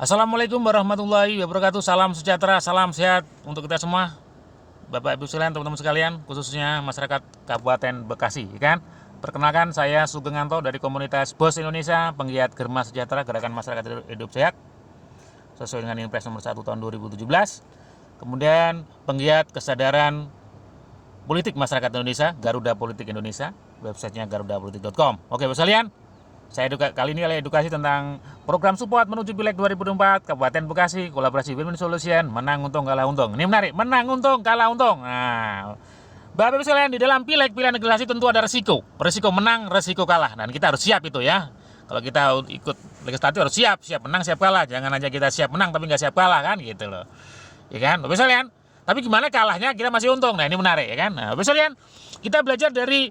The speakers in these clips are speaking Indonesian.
Assalamualaikum warahmatullahi wabarakatuh. Salam sejahtera, salam sehat untuk kita semua, Bapak Ibu sekalian, teman-teman sekalian, khususnya masyarakat Kabupaten Bekasi, kan? Perkenalkan, saya Sugeng Anto dari komunitas BOS Indonesia, penggiat Germa Sejahtera, Gerakan Masyarakat Hidup Sehat, sesuai dengan Impres nomor 1 tahun 2017. Kemudian penggiat kesadaran politik masyarakat Indonesia, Garuda Politik Indonesia, websitenya garudapolitik.com. Oke, Bapak sekalian, kali ini edukasi tentang program support menuju Pileg 2024 Kabupaten Bekasi, kolaborasi Win-Win Solution, menang untung kalah untung. Ini menarik, menang untung kalah untung. Nah, Bapak Ibu sekalian, di dalam Pileg pilihan legislasi tentu ada resiko menang, resiko kalah, dan kita harus siap itu ya. Kalau kita ikut legislatif harus siap menang, siap kalah. Jangan aja kita siap menang tapi nggak siap kalah, kan gitu loh. Ya kan, Bapak sekalian. Tapi gimana kalahnya kita masih untung. Nah, ini menarik ya kan. Nah, Bapak sekalian, kita belajar dari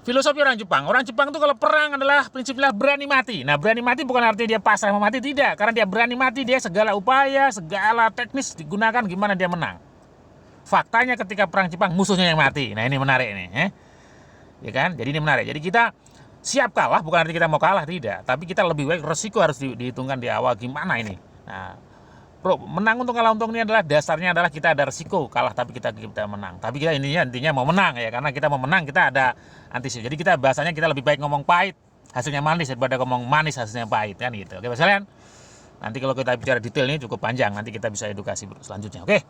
filosofi orang Jepang. Orang Jepang itu kalau perang adalah prinsipnya berani mati. Nah, berani mati bukan artinya dia pasrah mati, tidak. Karena dia berani mati, dia segala upaya, segala teknis digunakan gimana dia menang. Faktanya ketika perang Jepang musuhnya yang mati. Nah, ini menarik ini, ya kan? Jadi ini menarik. Jadi kita siap kalah bukan artinya kita mau kalah, tidak. Tapi kita lebih baik resiko harus dihitungkan di awal gimana ini. Nah, menang untung kalah untung ini adalah dasarnya adalah kita ada resiko kalah tapi kita menang. Tapi kita intinya mau menang ya, karena kita mau menang kita ada antisipasi. Jadi kita bahasanya kita lebih baik ngomong pahit hasilnya manis daripada ngomong manis hasilnya pahit, kan gitu. Oke, Pak sekalian. Nanti kalau kita bicara detail ini cukup panjang, nanti kita bisa edukasi selanjutnya. Oke.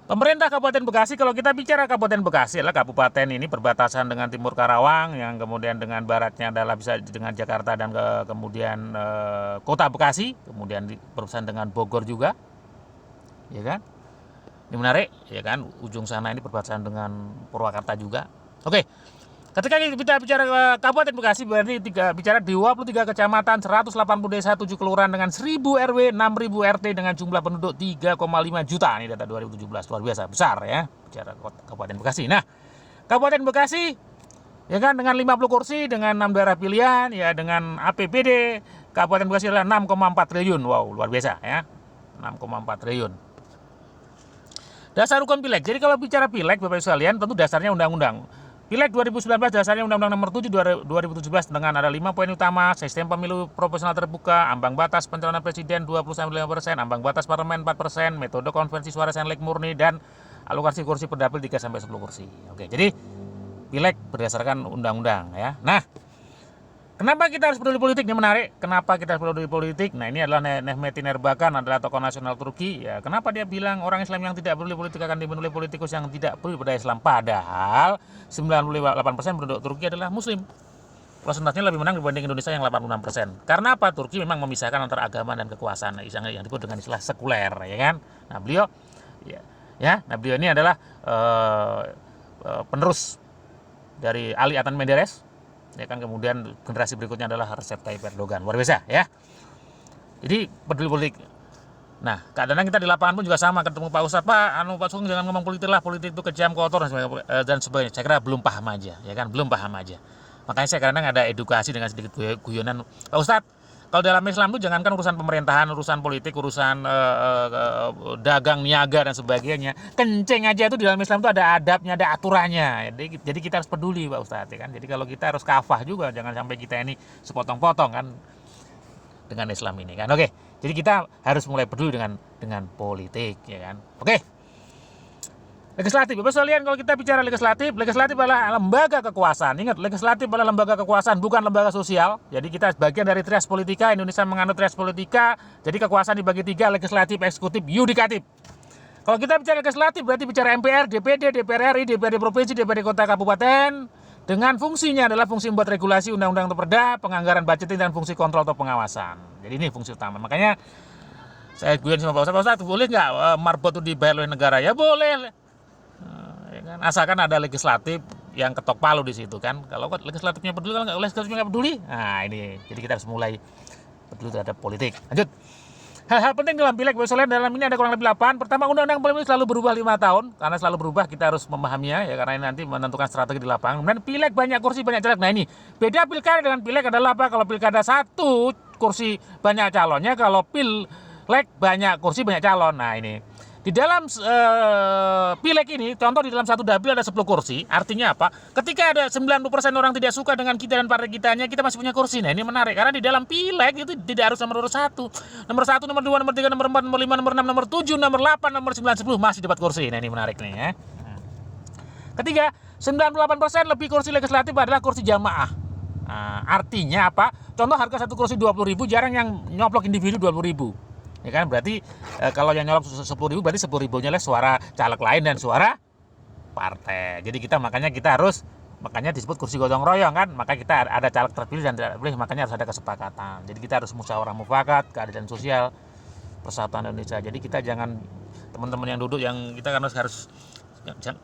Pemerintah Kabupaten Bekasi, kalau kita bicara Kabupaten Bekasi adalah kabupaten ini berbatasan dengan timur Karawang, yang kemudian dengan baratnya adalah bisa dengan Jakarta dan kemudian kota Bekasi, kemudian berurusan dengan Bogor juga, ya kan? Ini menarik, ya kan? Ujung sana ini berbatasan dengan Purwakarta juga. Oke. Ketika kita bicara Kabupaten Bekasi berarti bicara 23 kecamatan, 180 desa, 7 kelurahan dengan 1000 RW, 6000 RT dengan jumlah penduduk 3,5 juta. Ini data 2017, luar biasa besar ya bicara Kabupaten Bekasi. Nah, Kabupaten Bekasi ya kan dengan 50 kursi, dengan 6 daerah pilihan, ya dengan APBD Kabupaten Bekasi adalah 6,4 triliun. Wow, luar biasa ya. 6,4 triliun. Dasar hukum Pileg. Jadi kalau bicara Pileg Bapak Ibu sekalian, tentu dasarnya undang-undang. Pileg 2019 dasarnya Undang-Undang Nomor 7 2017 dengan ada 5 poin utama: sistem pemilu proporsional terbuka, ambang batas pencalonan presiden 20-5%, ambang batas parlemen 4%, metode konvensi suara senlik murni, dan alokasi kursi per dapil 3-10 kursi. Oke, jadi Pileg berdasarkan undang-undang ya. Nah, kenapa kita harus peduli politik? Ini menarik. Kenapa kita harus peduli politik? Nah, ini adalah Mehmet Erbakan, adalah tokoh nasional Turki. Ya, kenapa dia bilang orang Islam yang tidak peduli politik akan dibunuh oleh politikus yang tidak peduli pada Islam? Padahal 98% penduduk Turki adalah Muslim. Persentasenya lebih menang dibanding Indonesia yang 86%. Karena apa? Turki memang memisahkan antara agama dan kekuasaan, yang disebut dengan istilah sekuler, ya kan? Nah, beliau ini adalah penerus dari Ali Adnan Menderes. Ya kan, kemudian generasi berikutnya adalah Recep Tayyip Erdogan. Luar biasa ya. Jadi peduli politik. Nah, kadang-kadang kita di lapangan pun juga sama, ketemu Pak Ustadz, Pak Sugeng jangan ngomong politik lah, politik itu kejam, kotor dan sebagainya. Saya kira belum paham aja, ya kan, belum paham aja. Makanya saya kadang ada edukasi dengan sedikit guyonan. Pak Ustadz, kalau dalam Islam itu jangankan urusan pemerintahan, urusan politik, urusan dagang, niaga dan sebagainya. Kencing aja itu di dalam Islam itu ada adabnya, ada aturannya. Jadi kita harus peduli, Pak Ustadz, ya kan. Jadi kalau kita harus kafah juga, jangan sampai kita ini sepotong-potong kan dengan Islam ini kan. Oke. Jadi kita harus mulai peduli dengan politik, ya kan. Oke. Legislatif, Bapak sekalian, kalau kita bicara legislatif adalah lembaga kekuasaan. Ingat, legislatif adalah lembaga kekuasaan, bukan lembaga sosial. Jadi kita bagian dari trias politika. Indonesia menganut trias politika. Jadi kekuasaan dibagi 3, legislatif, eksekutif, yudikatif. Kalau kita bicara legislatif berarti bicara MPR, DPD, DPR RI, DPRD provinsi, DPRD kota kabupaten, dengan fungsinya adalah fungsi membuat regulasi, undang-undang atau perda, penganggaran budgeting, dan fungsi kontrol atau pengawasan. Jadi ini fungsi utama. Makanya saya guyon sama Pak Ustadz, boleh nggak marbot itu dibayar oleh negara? Ya boleh. Ya kan? Asalkan ada legislatif yang ketok palu di situ kan. Kalau legislatifnya peduli, kalau legislatifnya nggak peduli, nah ini. Jadi kita harus mulai peduli terhadap politik. Lanjut. Hal-hal penting dalam Pileg, dalam ini ada kurang lebih 8. Pertama, undang-undang pemilu selalu berubah 5 tahun. Karena selalu berubah, kita harus memahaminya ya, karena ini nanti menentukan strategi di lapangan. Kemudian Pileg banyak kursi, banyak caleg. Nah ini, beda pilkada dengan Pileg adalah apa? Kalau pilkada 1 kursi banyak calonnya, kalau Pileg banyak kursi, banyak calon. Nah ini. Di dalam pileg ini, contoh di dalam satu dapil ada 10 kursi, artinya apa? Ketika ada 90% orang tidak suka dengan kita dan partai kitanya, kita masih punya kursi. Nah ini menarik, karena di dalam pileg itu tidak harus nomor urut 1. Nomor 1, nomor 2, nomor 3, nomor 4, nomor 5, nomor 6, nomor 7, nomor 8, nomor 9, 10 masih dapat kursi. Nah ini menarik nih ya. Ketiga, 98% lebih kursi legislatif adalah kursi jamaah. Nah, artinya apa? Contoh harga satu kursi 20.000, jarang yang nyoplok individu 20.000. Ya kan, berarti kalau yang nyolok 10.000 berarti 10.000-nya lah suara caleg lain dan suara partai. Jadi makanya kita harus, makanya disebut kursi gotong royong kan, maka kita ada caleg terpilih dan tidak terpilih, makanya harus ada kesepakatan. Jadi kita harus musyawarah mufakat, keadilan sosial, persatuan Indonesia. Jadi kita jangan, teman-teman yang duduk, yang kita kan harus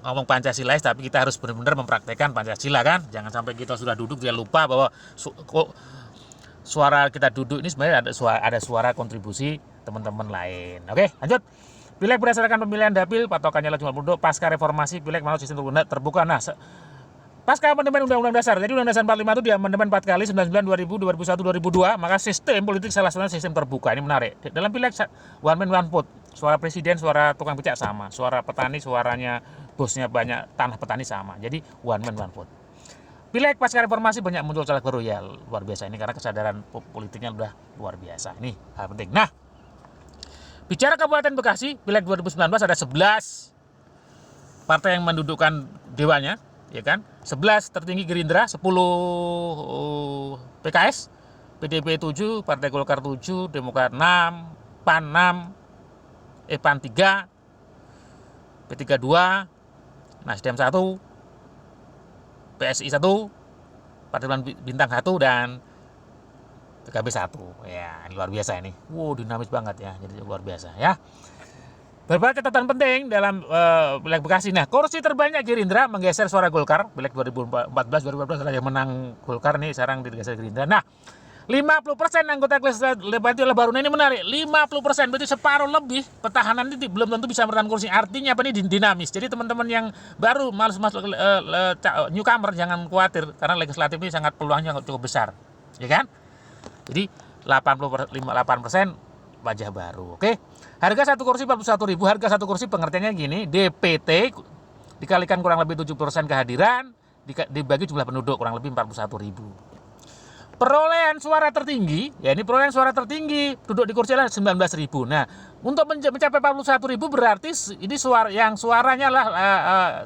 ngomong Pancasilais, tapi kita harus benar-benar mempraktekkan Pancasila kan. Jangan sampai kita sudah duduk dia lupa bahwa suara kita duduk ini sebenarnya ada suara kontribusi teman-teman lain. Oke, lanjut. Pileg berdasarkan pemilihan dapil, patokannya adalah jumlah penduduk. Pasca reformasi, pileg menurut sistem terbuka. Nah, pasca amandemen Undang-Undang Dasar, jadi Undang-Undang Dasar 45 itu di amandemen 4 kali, 99, 2000, 2001, 2002, maka sistem politik salah satunya sistem terbuka. Ini menarik. Dalam pileg one man one vote, suara presiden, suara tukang becak sama, suara petani, suaranya bosnya banyak, tanah petani sama. Jadi one man one vote. Pileg pasca reformasi banyak muncul caleg baru, ya luar biasa ini karena kesadaran politiknya udah luar biasa. Ini hal penting. Nah, bicara Kabupaten Bekasi, pileg 2019 ada 11 partai yang mendudukkan dewanya, ya kan? 11 tertinggi Gerindra, 10 PKS, PDP 7, Partai Golkar 7, Demokrat 6, PAN 6, PAN 3, P3 2, Nasdem 1, PSI 1, Partai Bintang 1, dan PKB 1. Ya, ini luar biasa ini. Wow, dinamis banget ya. Jadi luar biasa ya. Beberapa catatan penting dalam pileg Bekasi. Nah, kursi terbanyak Gerindra menggeser suara Golkar. Pileg 2014 adalah yang menang Golkar nih, sekarang digeser Gerindra. Nah, 50% anggota legislatif baru. Nah, ini menarik. 50% berarti separuh lebih petahana ini belum tentu bisa bertahan kursi. Artinya apa, ini dinamis. Jadi teman-teman yang baru malas masuk newcomer jangan khawatir karena legislatif ini sangat peluangnya cukup besar. Ya kan? Jadi 8% wajah baru. Oke. Harga satu kursi 41.000. Harga satu kursi pengertiannya gini, DPT dikalikan kurang lebih 7% kehadiran dibagi jumlah penduduk kurang lebih 41.000. Perolehan suara tertinggi, ya ini perolehan suara tertinggi duduk di kursi adalah 19.000. Nah, untuk mencapai 41.000 berarti ini suaranya lah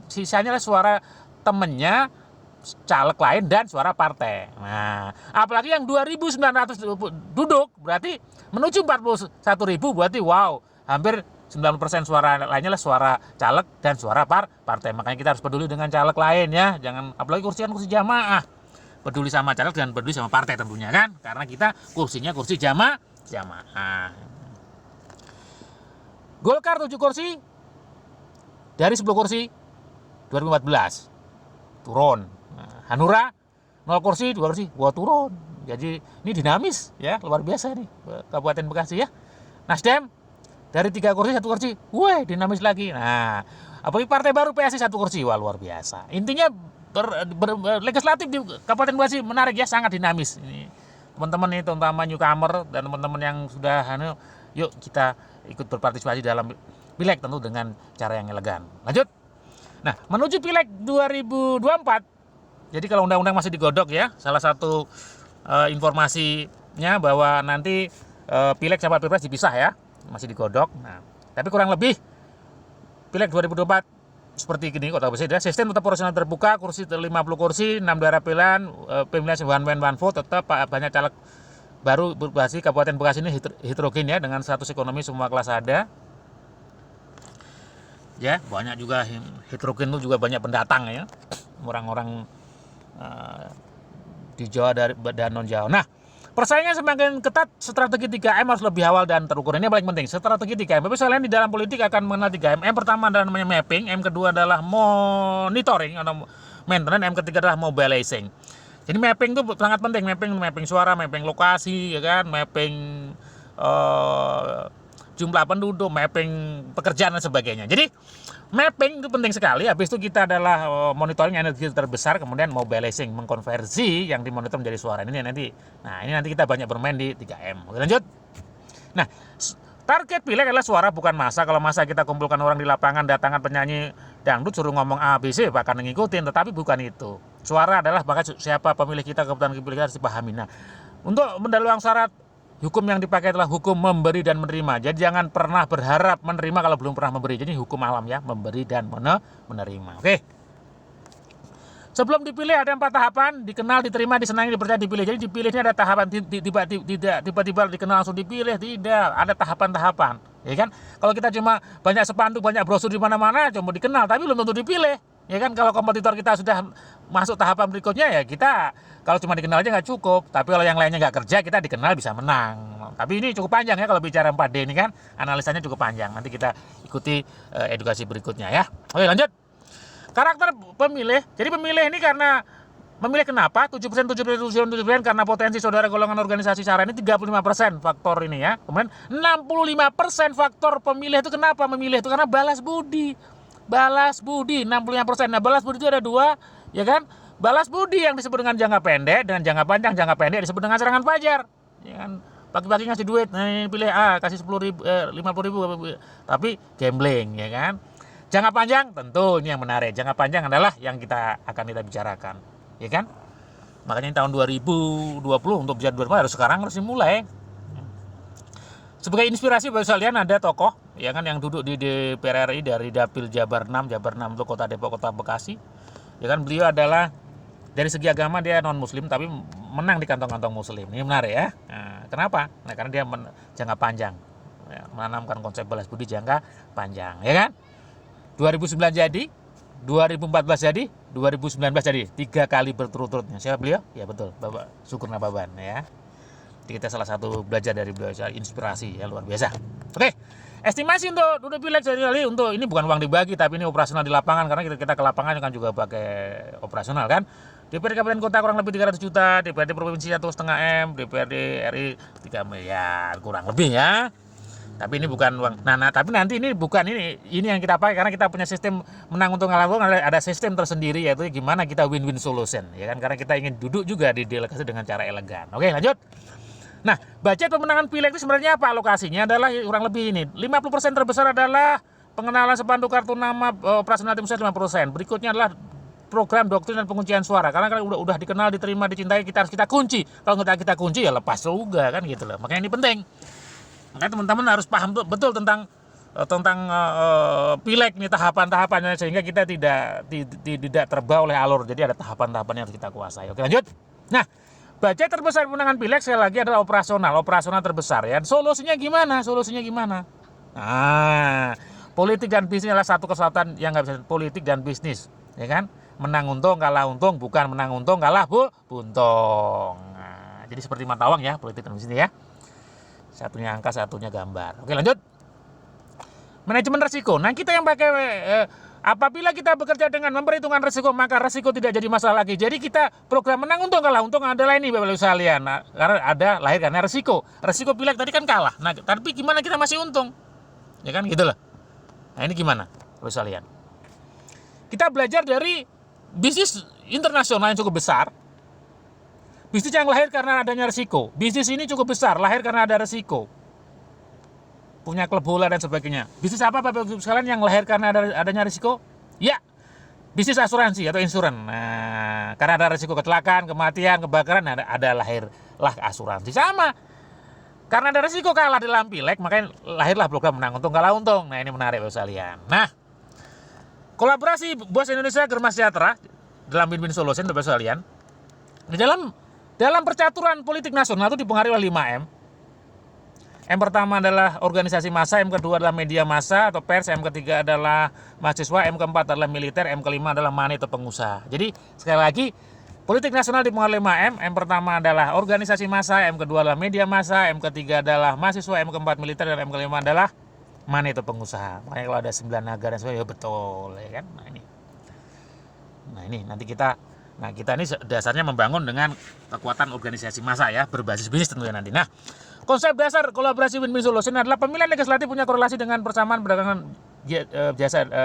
sisanya lah suara temennya caleg lain dan suara partai. Nah, apalagi yang 2.900 duduk berarti menuju 41.000 berarti wow, hampir 90% suara lainnya lah suara caleg dan suara partai. Makanya kita harus peduli dengan caleg lain ya. Jangan, apalagi kursi jamaah. Peduli sama caleg dan peduli sama partai tentunya kan. Karena kita kursinya kursi jamaah. Golkar 7 kursi dari 10 kursi 2014 turun. Hanura 0 kursi, 2 kursi, wah turun. Jadi ini dinamis ya, luar biasa nih Kabupaten Bekasi ya. Nasdem dari 3 kursi 1 kursi, wah dinamis lagi. Nah, apalagi partai baru PSI 1 kursi, wah luar biasa. Intinya legislatif di Kabupaten Bekasi menarik ya, sangat dinamis. Ini teman-teman ini terutama newcomer dan teman-teman yang sudah yuk kita ikut berpartisipasi dalam pileg tentu dengan cara yang elegan. Lanjut. Nah, menuju pileg 2024. Jadi kalau undang-undang masih digodok ya, salah satu informasinya bahwa nanti pileg sama pilpres dipisah ya, masih digodok. Nah, tapi kurang lebih pileg 2024 seperti gini kota Bekasi, sistem tetap proporsional terbuka, kursi 50 kursi, 6 daerah pilihan, pemilihan one man one vote, tetap banyak caleg baru Bekasi. Kabupaten Bekasi ini heterogen ya, dengan status ekonomi semua kelas ada. Ya, banyak juga heterogen itu juga banyak pendatang ya, orang-orang di Jawa dan non Jawa. Nah, persaingan semakin ketat, strategi 3M harus lebih awal dan terukur. Ini paling penting, strategi 3M. Tapi selain di dalam politik akan mengenal 3M. M pertama adalah namanya mapping, M kedua adalah monitoring atau maintenance, M ketiga adalah mobilizing. Jadi mapping itu sangat penting, mapping suara, mapping lokasi, ya kan, mapping jumlah penduduk, mapping pekerjaan dan sebagainya. Jadi mapping itu penting sekali. Habis itu kita adalah monitoring energi terbesar, kemudian mobilizing, mengkonversi yang dimonitor menjadi suara. Ini nanti kita banyak bermain di 3M. Oke, lanjut. Nah, Target pileg adalah suara bukan massa. Kalau massa kita kumpulkan orang di lapangan, datangan penyanyi dangdut suruh ngomong A, B, C, bahkan ngikutin. Tetapi bukan itu. Suara adalah bahkan siapa pemilih kita, kebutuhan pemilih kita harus dipahami. Nah, untuk mendaluang syarat, hukum yang dipakai adalah hukum memberi dan menerima. Jadi jangan pernah berharap menerima kalau belum pernah memberi. Jadi hukum alam ya, memberi dan menerima. Oke. Sebelum dipilih ada 4 tahapan: dikenal, diterima, disenangi, dipercaya, dipilih. Jadi dipilihnya ada tahapan, tidak tiba-tiba dikenal langsung dipilih, tidak, ada tahapan-tahapan, ya kan? Kalau kita cuma banyak spanduk, banyak brosur di mana-mana, cuma dikenal, tapi belum tentu dipilih, ya kan? Kalau kompetitor kita sudah masuk tahapan berikutnya, ya kita kalau cuma dikenal aja nggak cukup, tapi kalau yang lainnya nggak kerja, kita dikenal bisa menang. Tapi ini cukup panjang ya kalau bicara 4D ini kan, analisanya cukup panjang. Nanti kita ikuti edukasi berikutnya ya. Oke, lanjut. Karakter pemilih. Jadi pemilih ini karena memilih kenapa? 7% karena potensi saudara golongan organisasi SARA ini 35% faktor ini ya. Kemudian 65% faktor pemilih itu kenapa memilih itu? Karena balas budi. Balas budi 65%. Nah, balas budi itu ada 2, ya kan? Balas budi yang disebut dengan jangka pendek dan jangka panjang. Jangka pendek disebut dengan serangan fajar. Ya kan? Pagi-pagi ngasih duit, nah ini pilih A, kasih 10.000, 50.000, tapi gambling, ya kan? Jangka panjang tentu ini yang menarik. Jangka panjang adalah yang kita bicarakan, ya kan? Makanya tahun 2020 untuk bisa 2020 harus sekarang harus dimulai. Sebagai inspirasi bagi kalian ada tokoh, ya kan, yang duduk di DPR RI dari Dapil Jabar 6 itu Kota Depok, Kota Bekasi. Ya kan, beliau adalah dari segi agama dia non muslim tapi menang di kantong-kantong muslim. Ini menarik ya. Nah, kenapa? Nah, karena dia jangka panjang. Ya, menanamkan konsep balas budi jangka panjang, ya kan? 2009 jadi, 2014 jadi, 2019 jadi, 3 kali berturut-turutnya. Siapa beliau? Ya betul, Bapak Syukur Nababan ya. Jadi kita salah satu belajar dari beliau, inspirasi ya luar biasa. Oke, estimasi untuk duduk pileg kali untuk ini bukan uang dibagi tapi ini operasional di lapangan, karena kita ke lapangan kan juga pakai operasional kan. DPRD Kabupaten Kota kurang lebih 300 juta, DPRD Provinsi 1,5 M, DPRD RI 3 miliar kurang lebih ya. Tapi ini bukan uang. Nah, tapi nanti ini bukan ini yang kita pakai karena kita punya sistem menang untung kalah untung, ada sistem tersendiri yaitu gimana kita win-win solution, ya kan? Karena kita ingin duduk juga di delegasi dengan cara elegan. Oke, lanjut. Nah, budget pemenangan pileg itu sebenarnya apa? Alokasinya adalah kurang lebih ini. 50% terbesar adalah pengenalan spanduk kartu nama operasional tim ses 5%. Berikutnya adalah program doktrin dan penguncian suara. Karena kalau udah dikenal, diterima, dicintai, kita harus kita kunci. Kalau kita kunci ya lepas juga kan gitu loh. Makanya ini penting. Makanya teman-teman harus paham betul tentang pileg nih, tahapan-tahapannya, sehingga kita tidak terbawa oleh alur. Jadi ada tahapan-tahapan yang harus kita kuasai. Oke, lanjut. Nah, budget terbesar pemenangan pileg sekali lagi adalah operasional terbesar ya. Solusinya gimana? Nah, politik dan bisnis adalah satu kesatuan yang nggak bisa. Politik dan bisnis, ya kan? Menang untung, kalah untung, bukan menang untung, kalah buntung. Nah, jadi seperti mata uang ya, politik dan bisnis ya. Satunya angka, satunya gambar. Oke, lanjut. Manajemen risiko. Nah, kita yang pakai apabila kita bekerja dengan memperhitungkan risiko, maka risiko tidak jadi masalah lagi. Jadi kita program menang untung kalah untung adalah ini Bapak Ibu sekalian. Nah, karena ada lahir karena risiko. Risiko pileg tadi kan kalah. Nah, tapi gimana kita masih untung? Ya kan gitu loh. Nah, ini gimana Bapak Ibu sekalian? Kita belajar dari bisnis internasional yang cukup besar. Bisnis yang lahir karena adanya risiko. Bisnis ini cukup besar, lahir karena ada risiko. Punya klub bola dan sebagainya. Bisnis apa Bapak Ibu sekalian yang lahir karena adanya risiko? Ya, bisnis asuransi atau insuran. Nah, karena ada risiko kecelakaan, kematian, kebakaran, ada lahirlah asuransi. Sama. Karena ada risiko kalah dalam pileg, makanya lahirlah program menang untung kalah untung. Nah, ini menarik Bapak sekalian. Nah, kolaborasi Bos Indonesia Germa Sejahtera dalam win-win solution Bapak sekalian. Di dalam percaturan politik nasional itu dipengaruhi oleh 5M. M pertama adalah organisasi massa, M kedua adalah media massa atau pers, M ketiga adalah mahasiswa, M keempat adalah militer, M kelima adalah money atau pengusaha. Jadi sekali lagi politik nasional dipengaruhi oleh 5M. M pertama adalah organisasi massa, M kedua adalah media massa, M ketiga adalah mahasiswa, M keempat militer, dan M kelima adalah money atau pengusaha. Makanya kalau ada 9 naga dan sebagainya, ya betul ya kan. Nah ini nanti kita ini dasarnya membangun dengan kekuatan organisasi massa ya, berbasis bisnis tentunya nanti. Nah, konsep dasar kolaborasi win-win solution adalah pemilihan legislatif punya korelasi dengan persamaan perdagangan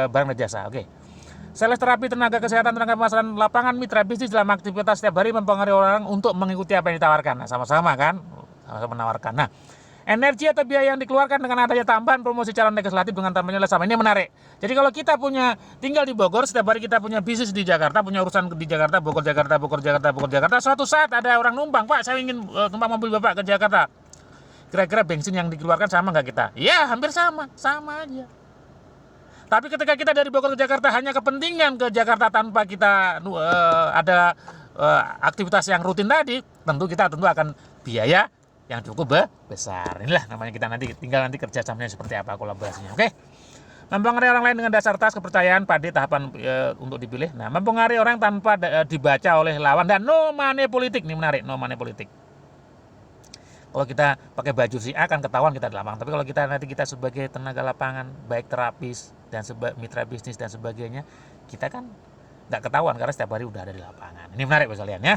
barang dan jasa. Oke. Sales terapi, tenaga kesehatan, tenaga pemasaran, lapangan, mitra bisnis dalam aktivitas setiap hari mempengaruhi orang untuk mengikuti apa yang ditawarkan. Nah, sama-sama kan? Sama-sama menawarkan. Nah, energi atau biaya yang dikeluarkan dengan adanya tambahan promosi calon legislatif dengan tambahnya sama. Ini menarik. Jadi kalau kita tinggal di Bogor, setiap hari kita punya bisnis di Jakarta, punya urusan di Jakarta, Bogor, Jakarta, Bogor, Jakarta, Bogor, Jakarta. Suatu saat ada orang numpang, Pak, saya ingin numpang mobil Bapak ke Jakarta. Kira-kira bensin yang dikeluarkan sama nggak kita? Ya, hampir sama aja. Tapi ketika kita dari Bogor ke Jakarta hanya kepentingan ke Jakarta tanpa kita ada aktivitas yang rutin tadi, tentu akan biaya yang cukup besar. Inilah namanya kita tinggal kerjasamanya seperti apa, kolaborasinya. Oke. Mempengaruhi orang lain dengan dasar tas kepercayaan pada tahapan untuk dipilih. Nah, mempengaruhi orang tanpa dibaca oleh lawan dan no money politik. Ini menarik, no money politik. Kalau kita pakai baju si A kan ketahuan kita di lapangan. Tapi kalau kita sebagai tenaga lapangan, baik terapis dan mitra bisnis dan sebagainya, kita kan nggak ketahuan karena setiap hari udah ada di lapangan. Ini menarik Bapak sekalian ya.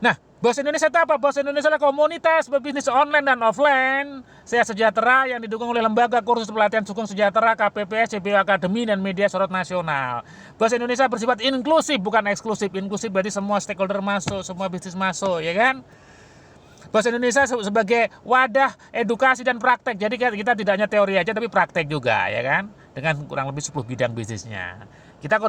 Nah, Bos Indonesia itu apa? Bos Indonesia adalah komunitas berbisnis online dan offline Sehat Sejahtera yang didukung oleh Lembaga Kursus Pelatihan Sukung Sejahtera, KPPS, CBO Akademi, dan media sorot nasional. Bos Indonesia bersifat inklusif, bukan eksklusif. Inklusif berarti semua stakeholder masuk, semua bisnis masuk, ya kan? Bos Indonesia sebagai wadah edukasi dan praktek. Jadi kita tidak hanya teori aja tapi praktek juga, ya kan? Dengan kurang lebih 10 bidang bisnisnya. Kita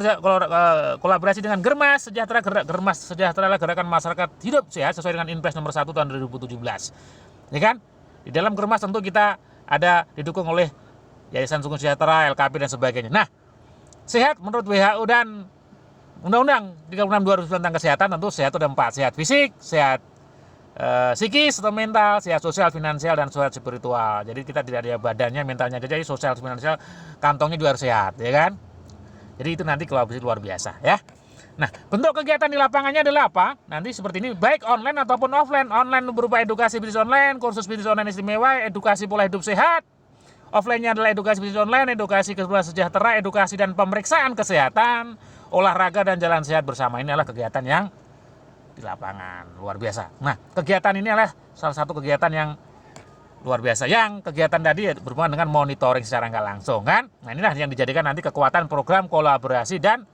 kolaborasi dengan Germas Sejahtera. Germas Sejahtera adalah gerakan masyarakat hidup sehat sesuai dengan Inpres nomor 1 tahun 2017. Ya kan? Di dalam Germas tentu kita ada didukung oleh Yayasan Sukung Sejahtera, LKP dan sebagainya. Nah, sehat menurut WHO dan Undang-Undang 36 2009 tentang kesehatan tentu sehat itu ada 4. Sehat fisik, sehat psikis atau mental, sehat sosial, finansial, dan sehat spiritual. Jadi kita tidak ada badannya, mentalnya aja, jadi sosial, finansial, kantongnya juga harus sehat, ya kan? Jadi itu nanti kolaborasi luar biasa, ya. Nah, bentuk kegiatan di lapangannya adalah apa? Nanti seperti ini, baik online ataupun offline. Online berupa edukasi bisnis online, kursus bisnis online istimewa, edukasi pola hidup sehat. Offline-nya adalah edukasi bisnis online, edukasi kesehatan sejahtera, edukasi dan pemeriksaan kesehatan, olahraga dan jalan sehat bersama. Ini adalah kegiatan yang di lapangan, luar biasa. Nah, kegiatan ini adalah salah satu kegiatan yang luar biasa. Yang kegiatan tadi berhubungan dengan monitoring secara nggak langsung, kan? Nah, inilah yang dijadikan nanti kekuatan program kolaborasi dan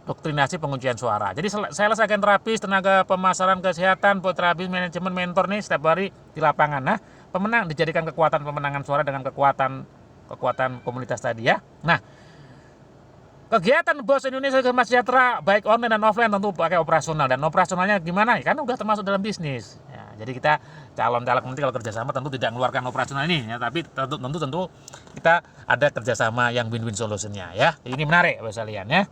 doktrinasi penguncian suara. Jadi sales agen terapis, tenaga pemasaran kesehatan, terapis, manajemen, mentor nih setiap hari di lapangan. Nah, pemenang dijadikan kekuatan pemenangan suara dengan kekuatan komunitas tadi ya. Nah, kegiatan Bos Indonesia Germas Sejahtera baik online dan offline tentu pakai operasional, dan operasionalnya gimana? Ya kan udah termasuk dalam bisnis. Ya, jadi kita calon caleg nanti kalau kerjasama tentu tidak mengeluarkan operasional ini, ya, tapi tentu kita ada kerjasama yang win-win solutionnya ya. Ini menarik Bapak sekalian ya.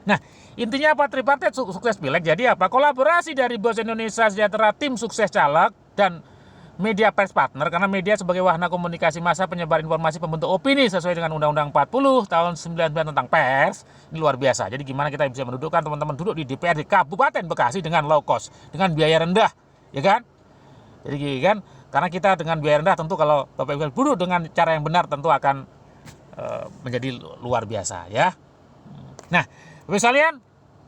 Nah, intinya apa? Tripartit sukses pileg. Jadi apa? Kolaborasi dari Bos Indonesia Sejahtera, tim sukses caleg dan media pers partner, karena media sebagai wahana komunikasi massa penyebar informasi pembentuk opini sesuai dengan Undang-Undang 40 tahun 99 tentang pers. Ini luar biasa. Jadi gimana kita bisa mendudukkan teman-teman duduk di DPR di Kabupaten Bekasi dengan low cost, dengan biaya rendah, ya kan? Jadi kan, karena kita dengan biaya rendah tentu kalau Bapak Ibu duduk dengan cara yang benar tentu akan menjadi luar biasa ya. Nah, Bapak sekalian,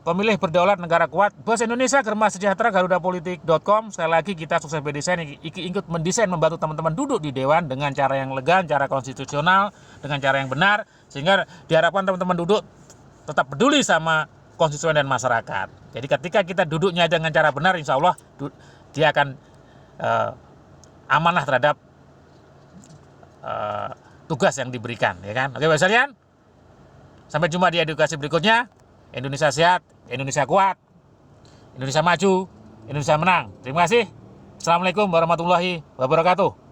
pemilih berdaulat negara kuat, Bos Indonesia Germas Sejahtera, garudapolitik.com. Sekali lagi kita sukses berdesain, ikut mendesain, membantu teman-teman duduk di dewan dengan cara yang elegan, cara konstitusional, dengan cara yang benar, sehingga diharapkan teman-teman duduk tetap peduli sama konstituen dan masyarakat. Jadi ketika kita duduknya dengan cara benar, insya Allah dia akan amanah terhadap tugas yang diberikan, ya kan? Oke Bapak sekalian, sampai jumpa di edukasi berikutnya. Indonesia sehat, Indonesia kuat, Indonesia maju, Indonesia menang. Terima kasih. Assalamualaikum warahmatullahi wabarakatuh.